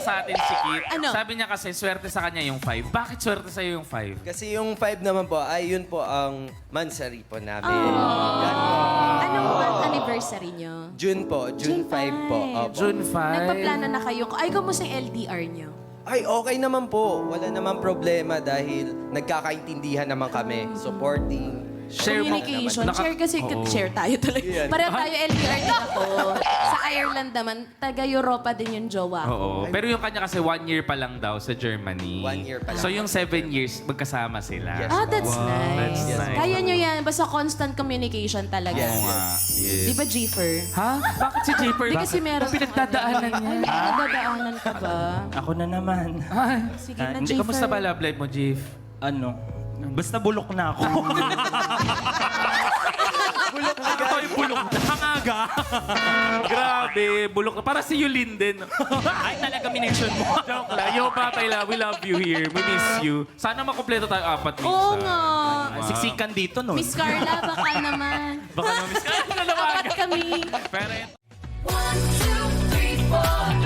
sa atin si Kit. Ano? Sabi niya kasi swerte sa kanya yung 5. Bakit swerte sa'yo yung 5? Kasi yung 5 naman po, ay yun po ang mansari po namin. Oh. Yan po. Anong month anniversary nyo? June po, June 5 po. Opo. June 5. Nagpaplano na kayo. Ay, kamusta yung LDR nyo? Ay, okay naman po. Wala naman problema dahil nagkakaintindihan naman kami. Supporting. Share mo. Communication. Naka- Share kasi, Oo. share tayo talaga. Yan. Pareho tayo LDR din ako. Sa Ireland naman, taga-Europa din yung jowa ko. Oo. Pero yung kanya kasi 1 year pa lang daw sa Germany. 1 year pa lang. So yung 7 years, magkasama sila. Yes. Ah, that's Wow, nice. that's nice. Kaya nyo yan. Basta constant communication talaga. Yes. Oo nga. Yes. Di ba, Jeefer? Ha? Bakit si Japer? Di kasi meron Ang pinagdadaanan niya. Ay, may pinagdadaanan ka ba? Ako na naman. Ay. Sige Ah, na, hindi, Jeefer. Kamusta ba love life mo, Jeff? Ano? Basta bulok na ako. Ito yung bulok na. Hangaga. Grabe, bulok na. Para si Yulin din. Ay, talaga minention mo. Joke lang. Yo, Papayla, we love you here. We miss you. Sana makumpleto tayo 4 minsan. Oo nga. Siksikan dito nun. Miss Carla, baka naman. Baka na-miss ka. Apat kami. Pero 1, 2, 3, 4.